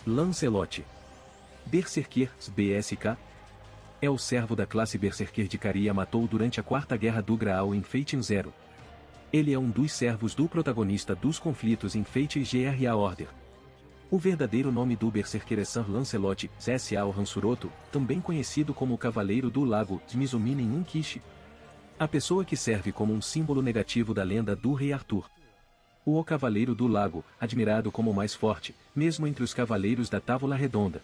Lancelot. Berserker, BSK. É o servo da classe Berserker de Caria matou durante a Quarta Guerra do Graal em Fate Zero. Ele é um dos servos do protagonista dos conflitos em Fate GRA Order. O verdadeiro nome do Berserker é Sir Lancelot S.A. Hansuroto, também conhecido como o Cavaleiro do Lago Mizumi Nenhum Kishi. A pessoa que serve como um símbolo negativo da lenda do Rei Arthur. O Cavaleiro do Lago, admirado como o mais forte, mesmo entre os Cavaleiros da Távola Redonda.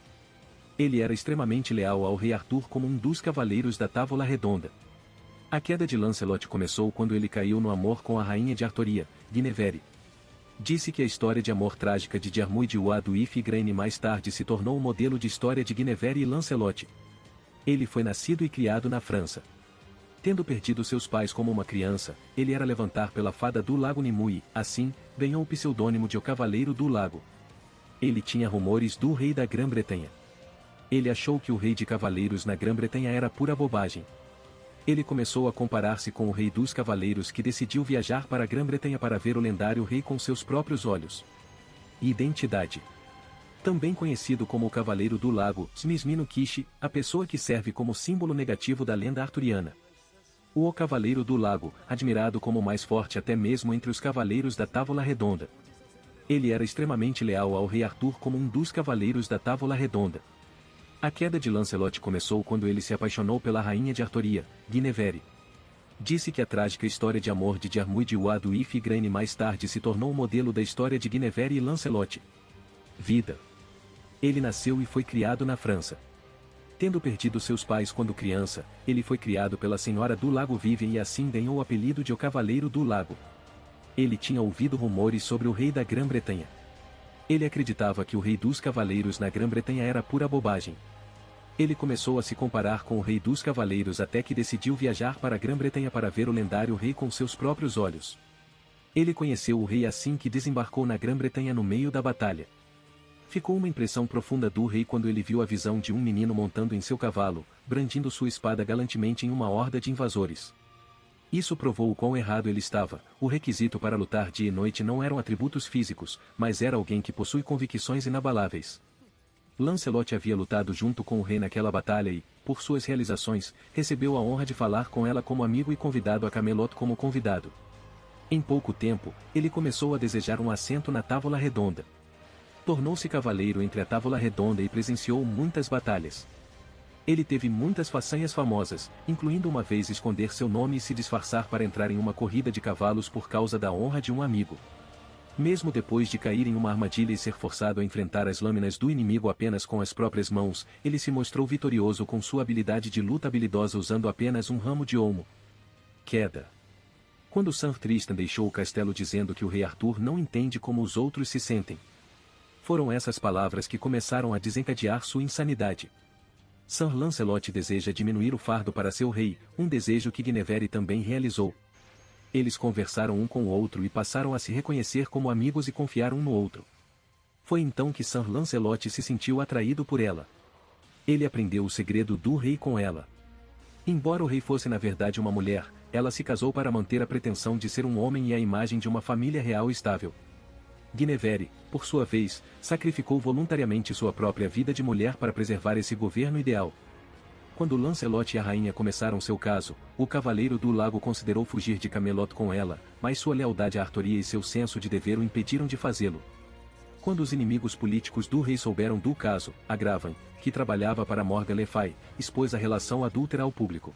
Ele era extremamente leal ao Rei Arthur como um dos Cavaleiros da Távola Redonda. A queda de Lancelot começou quando ele caiu no amor com a rainha de Artoria, Guinevere. Disse que a história de amor trágica de Diarmuid Uado Ifigraine mais tarde se tornou um modelo de história de Guinevere e Lancelot. Ele foi nascido e criado na França. Tendo perdido seus pais como uma criança, ele era levantado pela fada do Lago Nimue, assim, ganhou o pseudônimo de O Cavaleiro do Lago. Ele tinha rumores do rei da Grã-Bretanha. Ele achou que o rei de cavaleiros na Grã-Bretanha era pura bobagem. Ele começou a comparar-se com o rei dos cavaleiros que decidiu viajar para a Grã-Bretanha para ver o lendário rei com seus próprios olhos. Identidade. Também conhecido como o Cavaleiro do Lago, Smismino Kishi, a pessoa que serve como símbolo negativo da lenda arturiana. O Cavaleiro do Lago, admirado como o mais forte até mesmo entre os Cavaleiros da Távola Redonda. Ele era extremamente leal ao rei Arthur como um dos Cavaleiros da Távola Redonda. A queda de Lancelot começou quando ele se apaixonou pela rainha de Artoria, Guinevere. Disse que a trágica história de amor de Diarmuid Uado Ifigraine mais tarde se tornou o modelo da história de Guinevere e Lancelot. Vida. Ele nasceu e foi criado na França. Tendo perdido seus pais quando criança, ele foi criado pela Senhora do Lago Vivian e assim ganhou o apelido de O Cavaleiro do Lago. Ele tinha ouvido rumores sobre o rei da Grã-Bretanha. Ele acreditava que o rei dos cavaleiros na Grã-Bretanha era pura bobagem. Ele começou a se comparar com o rei dos cavaleiros até que decidiu viajar para a Grã-Bretanha para ver o lendário rei com seus próprios olhos. Ele conheceu o rei assim que desembarcou na Grã-Bretanha no meio da batalha. Ficou uma impressão profunda do rei quando ele viu a visão de um menino montando em seu cavalo, brandindo sua espada galantemente em uma horda de invasores. Isso provou o quão errado ele estava. O requisito para lutar dia e noite não eram atributos físicos, mas era alguém que possui convicções inabaláveis. Lancelot havia lutado junto com o rei naquela batalha e, por suas realizações, recebeu a honra de falar com ela como amigo e convidado a Camelot como convidado. Em pouco tempo, ele começou a desejar um assento na Távola Redonda. Tornou-se cavaleiro entre a Távola Redonda e presenciou muitas batalhas. Ele teve muitas façanhas famosas, incluindo uma vez esconder seu nome e se disfarçar para entrar em uma corrida de cavalos por causa da honra de um amigo. Mesmo depois de cair em uma armadilha e ser forçado a enfrentar as lâminas do inimigo apenas com as próprias mãos, ele se mostrou vitorioso com sua habilidade de luta habilidosa usando apenas um ramo de olmo. Queda. Quando Sir Tristan deixou o castelo dizendo que o rei Arthur não entende como os outros se sentem. Foram essas palavras que começaram a desencadear sua insanidade. Sir Lancelot deseja diminuir o fardo para seu rei, um desejo que Guinevere também realizou. Eles conversaram um com o outro e passaram a se reconhecer como amigos e confiar um no outro. Foi então que Sir Lancelot se sentiu atraído por ela. Ele aprendeu o segredo do rei com ela. Embora o rei fosse na verdade uma mulher, ela se casou para manter a pretensão de ser um homem e a imagem de uma família real estável. Guinevere, por sua vez, sacrificou voluntariamente sua própria vida de mulher para preservar esse governo ideal. Quando Lancelot e a rainha começaram seu caso, o Cavaleiro do Lago considerou fugir de Camelot com ela, mas sua lealdade à Artoria e seu senso de dever o impediram de fazê-lo. Quando os inimigos políticos do rei souberam do caso, Agravan, que trabalhava para Morgan Le Fay, expôs a relação adúltera ao público.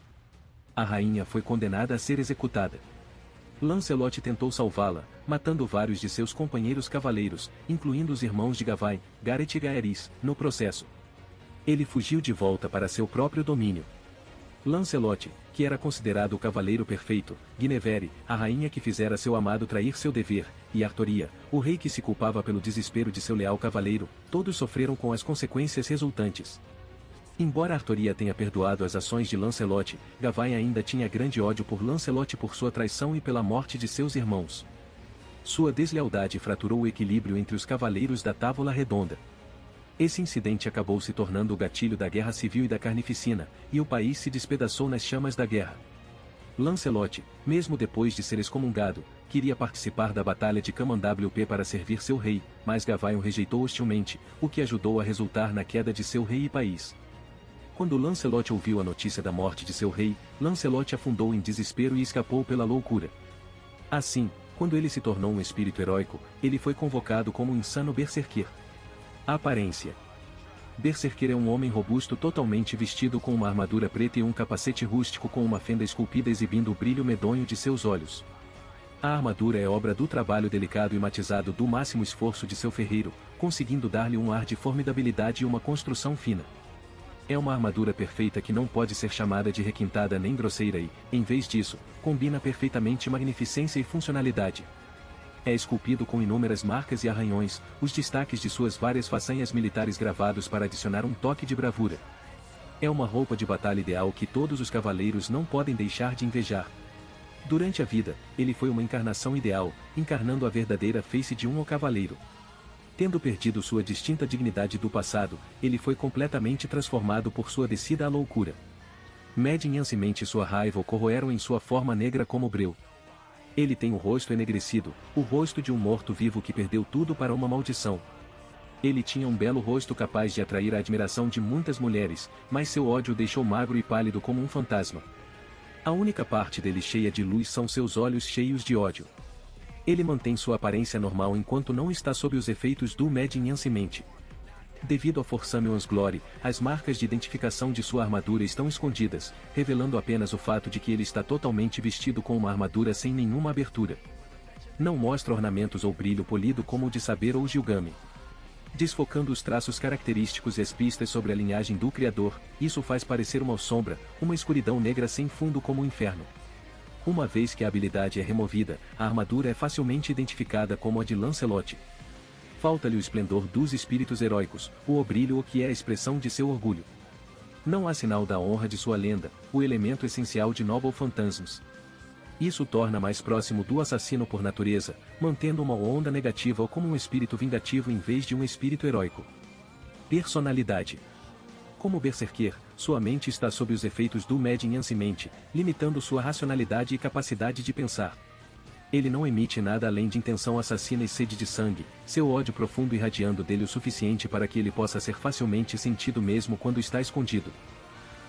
A rainha foi condenada a ser executada. Lancelot tentou salvá-la, matando vários de seus companheiros cavaleiros, incluindo os irmãos de Gawain, Gareth e Gaeris, no processo. Ele fugiu de volta para seu próprio domínio. Lancelot, que era considerado o cavaleiro perfeito, Guinevere, a rainha que fizera seu amado trair seu dever, e Artoria, o rei que se culpava pelo desespero de seu leal cavaleiro, todos sofreram com as consequências resultantes. Embora Artoria tenha perdoado as ações de Lancelot, Gawain ainda tinha grande ódio por Lancelot por sua traição e pela morte de seus irmãos. Sua deslealdade fraturou o equilíbrio entre os cavaleiros da Távola Redonda. Esse incidente acabou se tornando o gatilho da guerra civil e da carnificina, e o país se despedaçou nas chamas da guerra. Lancelot, mesmo depois de ser excomungado, queria participar da Batalha de Camandwp para servir seu rei, mas Gawain o rejeitou hostilmente, o que ajudou a resultar na queda de seu rei e país. Quando Lancelot ouviu a notícia da morte de seu rei, Lancelot afundou em desespero e escapou pela loucura. Assim, quando ele se tornou um espírito heróico, ele foi convocado como um insano berserker. Aparência: Berserker é um homem robusto totalmente vestido com uma armadura preta e um capacete rústico com uma fenda esculpida exibindo o brilho medonho de seus olhos. A armadura é obra do trabalho delicado e matizado do máximo esforço de seu ferreiro, conseguindo dar-lhe um ar de formidabilidade e uma construção fina. É uma armadura perfeita que não pode ser chamada de requintada nem grosseira e, em vez disso, combina perfeitamente magnificência e funcionalidade. É esculpido com inúmeras marcas e arranhões, os destaques de suas várias façanhas militares gravados para adicionar um toque de bravura. É uma roupa de batalha ideal que todos os cavaleiros não podem deixar de invejar. Durante a vida, ele foi uma encarnação ideal, encarnando a verdadeira face de um cavaleiro. Tendo perdido sua distinta dignidade do passado, ele foi completamente transformado por sua descida à loucura. Medem e mente sua raiva o corroeram em sua forma negra como breu. Ele tem o rosto enegrecido, o rosto de um morto-vivo que perdeu tudo para uma maldição. Ele tinha um belo rosto capaz de atrair a admiração de muitas mulheres, mas seu ódio o deixou magro e pálido como um fantasma. A única parte dele cheia de luz são seus olhos cheios de ódio. Ele mantém sua aparência normal enquanto não está sob os efeitos do Medem mente. Devido a Forsameon's Glory, as marcas de identificação de sua armadura estão escondidas, revelando apenas o fato de que ele está totalmente vestido com uma armadura sem nenhuma abertura. Não mostra ornamentos ou brilho polido como o de Saber ou Gilgame. Desfocando os traços característicos e as pistas sobre a linhagem do Criador, isso faz parecer uma sombra, uma escuridão negra sem fundo como o inferno. Uma vez que a habilidade é removida, a armadura é facilmente identificada como a de Lancelot. Falta-lhe o esplendor dos espíritos heróicos, o brilho que é a expressão de seu orgulho. Não há sinal da honra de sua lenda, o elemento essencial de Noble Phantasms. Isso o torna mais próximo do assassino por natureza, mantendo uma onda negativa como um espírito vingativo em vez de um espírito heróico. Personalidade: Como berserker, sua mente está sob os efeitos do Medem mente, limitando sua racionalidade e capacidade de pensar. Ele não emite nada além de intenção assassina e sede de sangue, seu ódio profundo irradiando dele o suficiente para que ele possa ser facilmente sentido mesmo quando está escondido.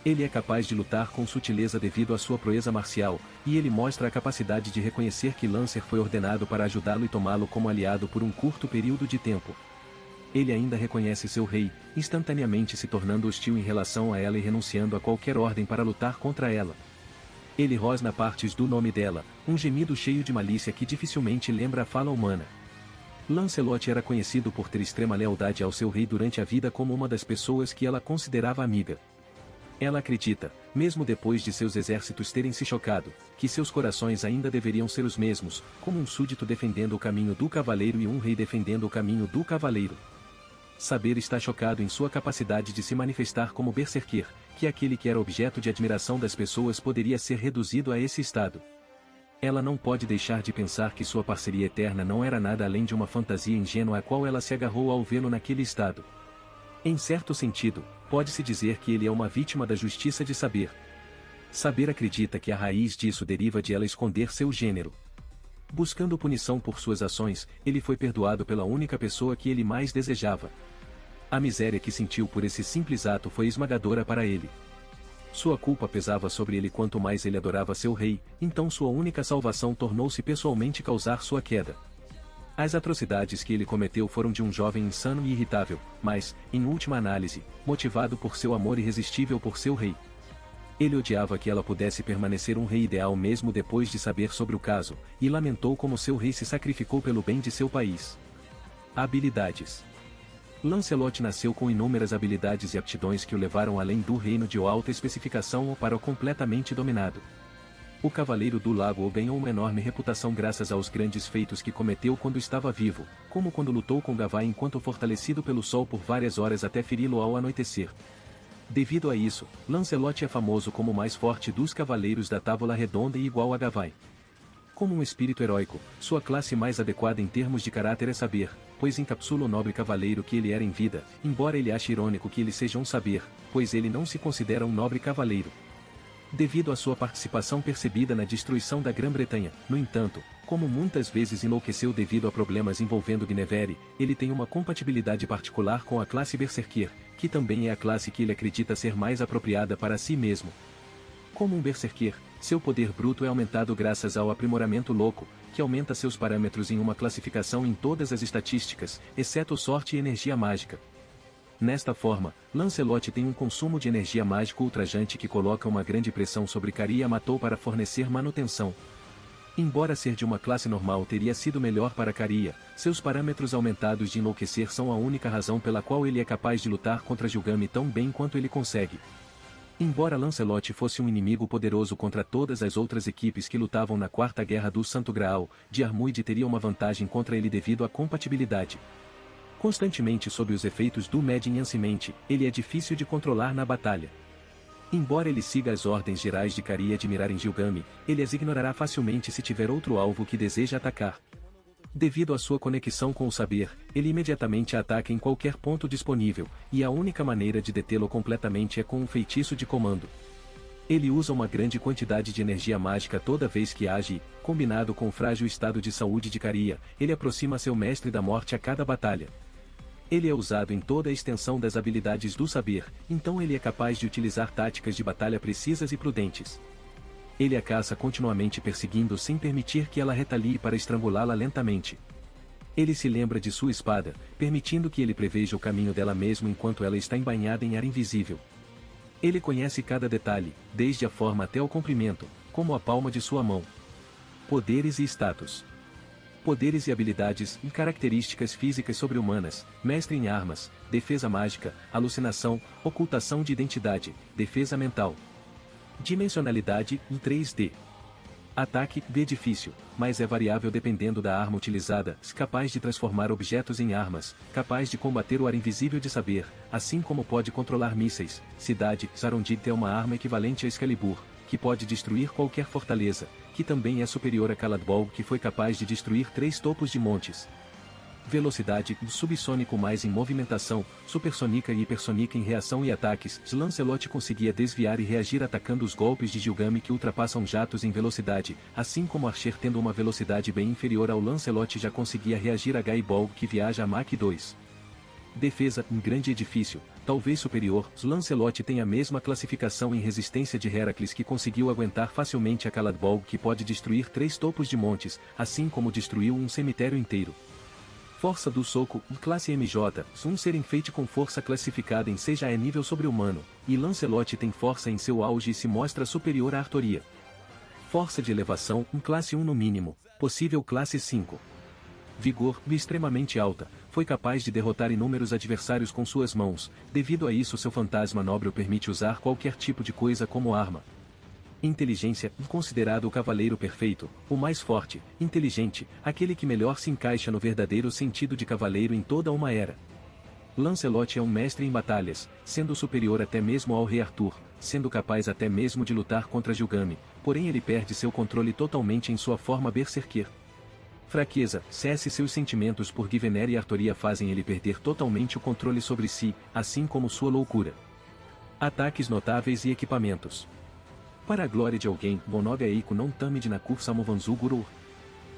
Ele é capaz de lutar com sutileza devido à sua proeza marcial, e ele mostra a capacidade de reconhecer que Lancer foi ordenado para ajudá-lo e tomá-lo como aliado por um curto período de tempo. Ele ainda reconhece seu rei, instantaneamente se tornando hostil em relação a ela e renunciando a qualquer ordem para lutar contra ela. Ele rosna partes do nome dela, um gemido cheio de malícia que dificilmente lembra a fala humana. Lancelot era conhecido por ter extrema lealdade ao seu rei durante a vida como uma das pessoas que ela considerava amiga. Ela acredita, mesmo depois de seus exércitos terem se chocado, que seus corações ainda deveriam ser os mesmos, como um súdito defendendo o caminho do cavaleiro e um rei defendendo o caminho do cavaleiro. Saber está chocado em sua capacidade de se manifestar como berserker, que aquele que era objeto de admiração das pessoas poderia ser reduzido a esse estado. Ela não pode deixar de pensar que sua parceria eterna não era nada além de uma fantasia ingênua a qual ela se agarrou ao vê-lo naquele estado. Em certo sentido, pode-se dizer que ele é uma vítima da justiça de Saber. Saber acredita que a raiz disso deriva de ela esconder seu gênero. Buscando punição por suas ações, ele foi perdoado pela única pessoa que ele mais desejava. A miséria que sentiu por esse simples ato foi esmagadora para ele. Sua culpa pesava sobre ele quanto mais ele adorava seu rei, então sua única salvação tornou-se pessoalmente causar sua queda. As atrocidades que ele cometeu foram de um jovem insano e irritável, mas, em última análise, motivado por seu amor irresistível por seu rei. Ele odiava que ela pudesse permanecer um rei ideal mesmo depois de saber sobre o caso, e lamentou como seu rei se sacrificou pelo bem de seu país. Habilidades: Lancelot nasceu com inúmeras habilidades e aptidões que o levaram além do reino de alta especificação ou para o completamente dominado. O Cavaleiro do Lago ganhou uma enorme reputação graças aos grandes feitos que cometeu quando estava vivo, como quando lutou com Gawain enquanto fortalecido pelo sol por várias horas até feri-lo ao anoitecer. Devido a isso, Lancelot é famoso como o mais forte dos Cavaleiros da Távola Redonda e igual a Gawain. Como um espírito heróico, sua classe mais adequada em termos de caráter é Saber, pois encapsula o nobre cavaleiro que ele era em vida, embora ele ache irônico que ele seja um Saber, pois ele não se considera um nobre cavaleiro. devido à sua participação percebida na destruição da Grã-Bretanha. No entanto, como muitas vezes enlouqueceu devido a problemas envolvendo Guinevere, ele tem uma compatibilidade particular com a classe Berserker, que também é a classe que ele acredita ser mais apropriada para si mesmo. Como um Berserker, seu poder bruto é aumentado graças ao aprimoramento louco, que aumenta seus parâmetros em uma classificação em todas as estatísticas, exceto sorte e energia mágica. Nesta forma, Lancelot tem um consumo de energia mágico ultrajante que coloca uma grande pressão sobre Caria Matou para fornecer manutenção. Embora ser de uma classe normal teria sido melhor para Caria, seus parâmetros aumentados de enlouquecer são a única razão pela qual ele é capaz de lutar contra Gilgame tão bem quanto ele consegue. Embora Lancelot fosse um inimigo poderoso contra todas as outras equipes que lutavam na Quarta Guerra do Santo Graal, Diarmuid teria uma vantagem contra ele devido à compatibilidade. Constantemente sob os efeitos do Medin Ancimente, ele é difícil de controlar na batalha. Embora ele siga as ordens gerais de Caria de mirar em Gilgame, ele as ignorará facilmente se tiver outro alvo que deseja atacar. Devido à sua conexão com o saber, ele imediatamente ataca em qualquer ponto disponível, e a única maneira de detê-lo completamente é com um feitiço de comando. Ele usa uma grande quantidade de energia mágica toda vez que age e, combinado com o frágil estado de saúde de Caria, ele aproxima seu mestre da morte a cada batalha. Ele é usado em toda a extensão das habilidades do saber, então ele é capaz de utilizar táticas de batalha precisas e prudentes. Ele a caça continuamente perseguindo sem permitir que ela retalie para estrangulá-la lentamente. Ele se lembra de sua espada, permitindo que ele preveja o caminho dela mesmo enquanto ela está embainhada em ar invisível. Ele conhece cada detalhe, desde a forma até o comprimento, como a palma de sua mão. Poderes e status. Poderes e habilidades e características físicas sobre-humanas, mestre em armas, defesa mágica, alucinação, ocultação de identidade, defesa mental. Dimensionalidade em 3D. Ataque B difícil, mas é variável dependendo da arma utilizada, capaz de transformar objetos em armas, capaz de combater o ar invisível de saber, assim como pode controlar mísseis. Cidade, Zarondit é uma arma equivalente a Excalibur, que pode destruir qualquer fortaleza, que também é superior a Caladbolg que foi capaz de destruir 3 topos de montes. Velocidade, subsônico mais em movimentação, supersônica e hipersônica em reação e ataques. Lancelot conseguia desviar e reagir atacando os golpes de Gilgame que ultrapassam jatos em velocidade, assim como Archer tendo uma velocidade bem inferior ao Lancelot já conseguia reagir a Gaebolg que viaja a Mach 2. Defesa, um grande edifício, talvez superior. Lancelot tem a mesma classificação em resistência de Heracles que conseguiu aguentar facilmente a Caladbolg que pode destruir 3 topos de montes, assim como destruiu um cemitério inteiro. Força do soco, classe MJ, um ser enfeite com força classificada em C já é nível sobre-humano, e Lancelot tem força em seu auge e se mostra superior à Artoria. Força de elevação, classe 1 no mínimo, possível classe 5. Vigor, extremamente alta, foi capaz de derrotar inúmeros adversários com suas mãos, devido a isso seu fantasma nobre o permite usar qualquer tipo de coisa como arma. Inteligência, considerado o cavaleiro perfeito, o mais forte, inteligente, aquele que melhor se encaixa no verdadeiro sentido de cavaleiro em toda uma era. Lancelot é um mestre em batalhas, sendo superior até mesmo ao rei Arthur, sendo capaz até mesmo de lutar contra Gilgame, porém ele perde seu controle totalmente em sua forma berserker. Fraqueza, cesse seus sentimentos por Guinevere e Artoria fazem ele perder totalmente o controle sobre si, assim como sua loucura. Ataques notáveis e equipamentos. Para a glória de alguém, Bonoga Eiko não tame de Nakur Samovanzu Guru.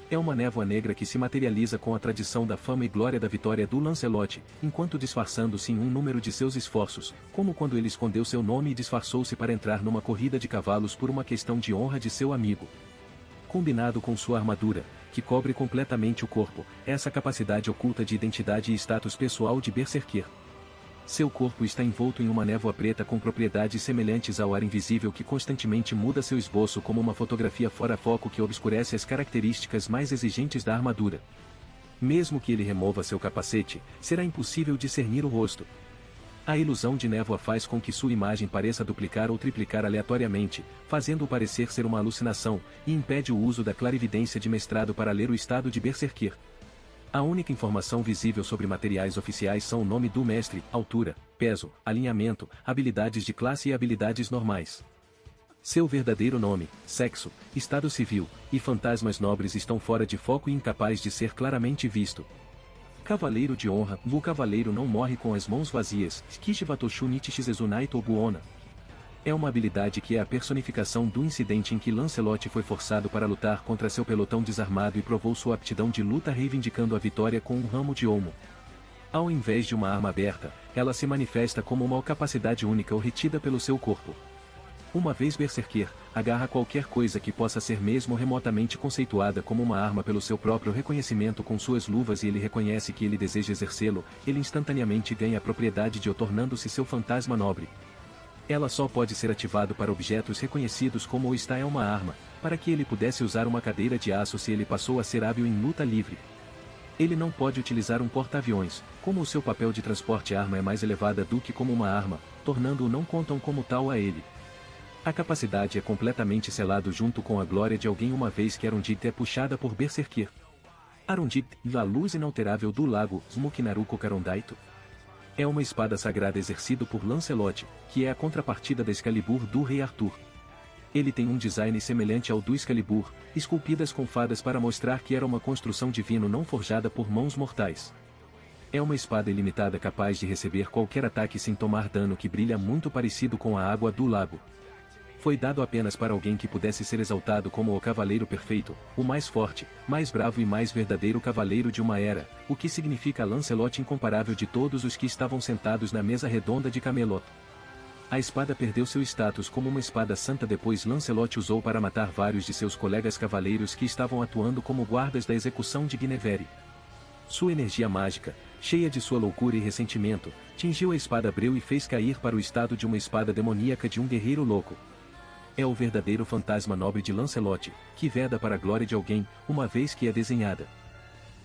É uma névoa negra que se materializa com a tradição da fama e glória da vitória do Lancelot, enquanto disfarçando-se em um número de seus esforços, como quando ele escondeu seu nome e disfarçou-se para entrar numa corrida de cavalos por uma questão de honra de seu amigo. Combinado com sua armadura, que cobre completamente o corpo, essa capacidade oculta de identidade e status pessoal de Berserker. Seu corpo está envolto em uma névoa preta com propriedades semelhantes ao ar invisível que constantemente muda seu esboço como uma fotografia fora foco que obscurece as características mais exigentes da armadura. Mesmo que ele remova seu capacete, será impossível discernir o rosto. A ilusão de névoa faz com que sua imagem pareça duplicar ou triplicar aleatoriamente, fazendo-o parecer ser uma alucinação, e impede o uso da clarividência de mestrado para ler o estado de Berserker. A única informação visível sobre materiais oficiais são o nome do mestre, altura, peso, alinhamento, habilidades de classe e habilidades normais. Seu verdadeiro nome, sexo, estado civil, e fantasmas nobres estão fora de foco e incapaz de ser claramente visto. Cavaleiro de honra, o cavaleiro não morre com as mãos vazias, Kishivatoshu Nichishizunai Tobuona. É uma habilidade que é a personificação do incidente em que Lancelot foi forçado para lutar contra seu pelotão desarmado e provou sua aptidão de luta reivindicando a vitória com um ramo de olmo. Ao invés de uma arma aberta, ela se manifesta como uma capacidade única ou retida pelo seu corpo. Uma vez Berserker, agarra qualquer coisa que possa ser mesmo remotamente conceituada como uma arma pelo seu próprio reconhecimento com suas luvas e ele reconhece que ele deseja exercê-lo, ele instantaneamente ganha a propriedade de o tornando-se seu fantasma nobre. Ela só pode ser ativado para objetos reconhecidos como o está é uma arma, para que ele pudesse usar uma cadeira de aço se ele passou a ser hábil em luta livre. Ele não pode utilizar um porta-aviões, como o seu papel de transporte arma é mais elevada do que como uma arma, tornando-o não contam como tal a ele. A capacidade é completamente selado junto com a glória de alguém uma vez que Arundhati é puxada por Berserker. Arundhati, a luz inalterável do lago Smukinaruko Carondaito. É uma espada sagrada exercida por Lancelot, que é a contrapartida da Excalibur do Rei Arthur. Ele tem um design semelhante ao do Excalibur, esculpidas com fadas para mostrar que era uma construção divina não forjada por mãos mortais. É uma espada ilimitada capaz de receber qualquer ataque sem tomar dano que brilha muito parecido com a água do lago. Foi dado apenas para alguém que pudesse ser exaltado como o cavaleiro perfeito, o mais forte, mais bravo e mais verdadeiro cavaleiro de uma era, o que significa Lancelot incomparável de todos os que estavam sentados na mesa redonda de Camelot. A espada perdeu seu status como uma espada santa depois Lancelot usou para matar vários de seus colegas cavaleiros que estavam atuando como guardas da execução de Guinevere. Sua energia mágica, cheia de sua loucura e ressentimento, tingiu a espada breu e fez cair para o estado de uma espada demoníaca de um guerreiro louco. É o verdadeiro fantasma nobre de Lancelot, que veda para a glória de alguém, uma vez que é desenhada.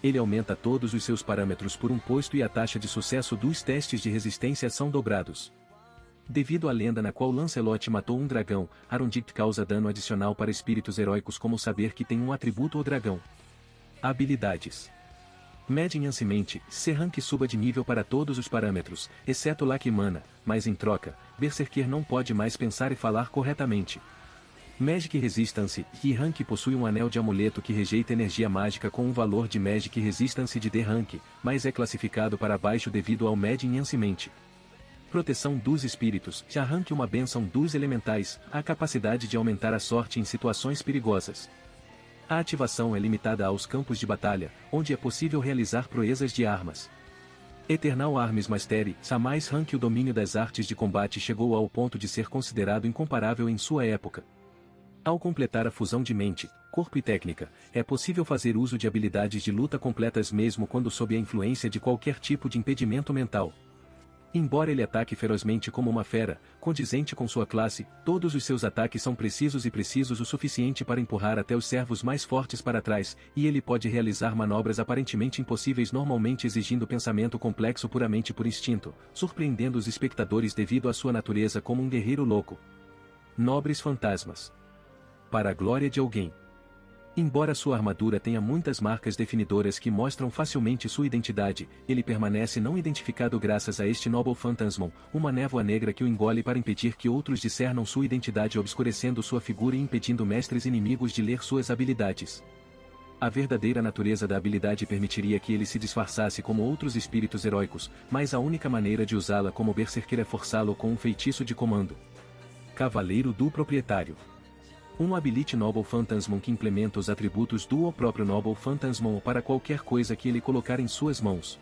Ele aumenta todos os seus parâmetros por um posto e a taxa de sucesso dos testes de resistência são dobrados. Devido à lenda na qual Lancelot matou um dragão, Arundhati causa dano adicional para espíritos heróicos como saber que tem um atributo ou dragão. Habilidades. Medianamente, Rank suba de nível para todos os parâmetros, exceto Lucky Mana, mas em troca, Berserker não pode mais pensar e falar corretamente. Magic Resistance e Rank possui um anel de amuleto que rejeita energia mágica com um valor de Magic Resistance de D Rank, mas é classificado para baixo devido ao Medianmente. Proteção dos espíritos, Rank uma bênção dos elementais, a capacidade de aumentar a sorte em situações perigosas. A ativação é limitada aos campos de batalha, onde é possível realizar proezas de armas. Eternal Arms Mastery, mais Rank o domínio das artes de combate chegou ao ponto de ser considerado incomparável em sua época. Ao completar a fusão de mente, corpo e técnica, é possível fazer uso de habilidades de luta completas mesmo quando sob a influência de qualquer tipo de impedimento mental. Embora ele ataque ferozmente como uma fera, condizente com sua classe, todos os seus ataques são precisos e precisos o suficiente para empurrar até os servos mais fortes para trás, e ele pode realizar manobras aparentemente impossíveis normalmente exigindo pensamento complexo puramente por instinto, surpreendendo os espectadores devido à sua natureza como um guerreiro louco. Nobres fantasmas. Para a glória de alguém. Embora sua armadura tenha muitas marcas definidoras que mostram facilmente sua identidade, ele permanece não identificado graças a este Noble Phantasmon, uma névoa negra que o engole para impedir que outros discernam sua identidade obscurecendo sua figura e impedindo mestres inimigos de ler suas habilidades. A verdadeira natureza da habilidade permitiria que ele se disfarçasse como outros espíritos heróicos, mas a única maneira de usá-la como Berserker é forçá-lo com um feitiço de comando. Cavaleiro do Proprietário. Um Ability Noble Phantasmon que implementa os atributos do próprio Noble Phantasmon para qualquer coisa que ele colocar em suas mãos.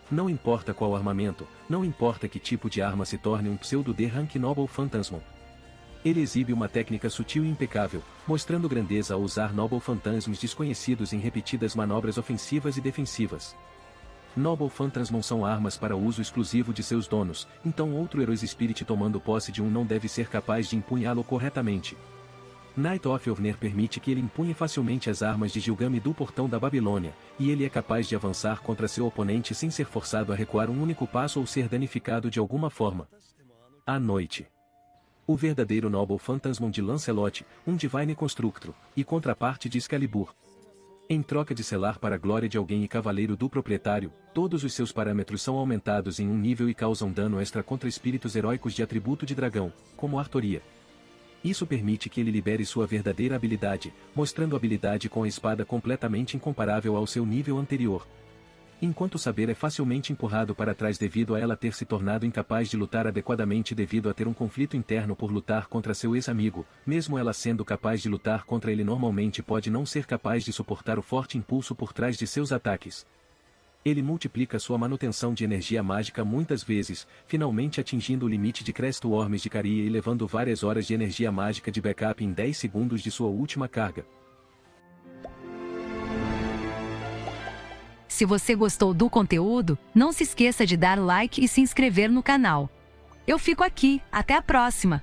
Não importa qual armamento, não importa que tipo de arma se torne um pseudo-D-Rank Noble Phantasmon. Ele exibe uma técnica sutil e impecável, mostrando grandeza ao usar Noble Phantasms desconhecidos em repetidas manobras ofensivas e defensivas. Noble Phantasmon são armas para uso exclusivo de seus donos, então outro Heroes Spirit tomando posse de um não deve ser capaz de empunhá-lo corretamente. Night of Orner permite que ele empunhe facilmente as armas de Gilgame do Portão da Babilônia, e ele é capaz de avançar contra seu oponente sem ser forçado a recuar um único passo ou ser danificado de alguma forma. À noite. O verdadeiro Noble Phantasmon de Lancelot, um Divine Constructor, e contraparte de Excalibur. Em troca de selar para a glória de alguém e cavaleiro do proprietário, todos os seus parâmetros são aumentados em um nível e causam dano extra contra espíritos heróicos de atributo de dragão, como Artoria. Isso permite que ele libere sua verdadeira habilidade, mostrando habilidade com a espada completamente incomparável ao seu nível anterior. Enquanto saber é facilmente empurrado para trás devido a ela ter se tornado incapaz de lutar adequadamente devido a ter um conflito interno por lutar contra seu ex-amigo, mesmo ela sendo capaz de lutar contra ele normalmente pode não ser capaz de suportar o forte impulso por trás de seus ataques. Ele multiplica sua manutenção de energia mágica muitas vezes, finalmente atingindo o limite de Crestworms de Caria e levando várias horas de energia mágica de backup em 10 segundos de sua última carga. Se você gostou do conteúdo, não se esqueça de dar like e se inscrever no canal. Eu fico aqui, até a próxima!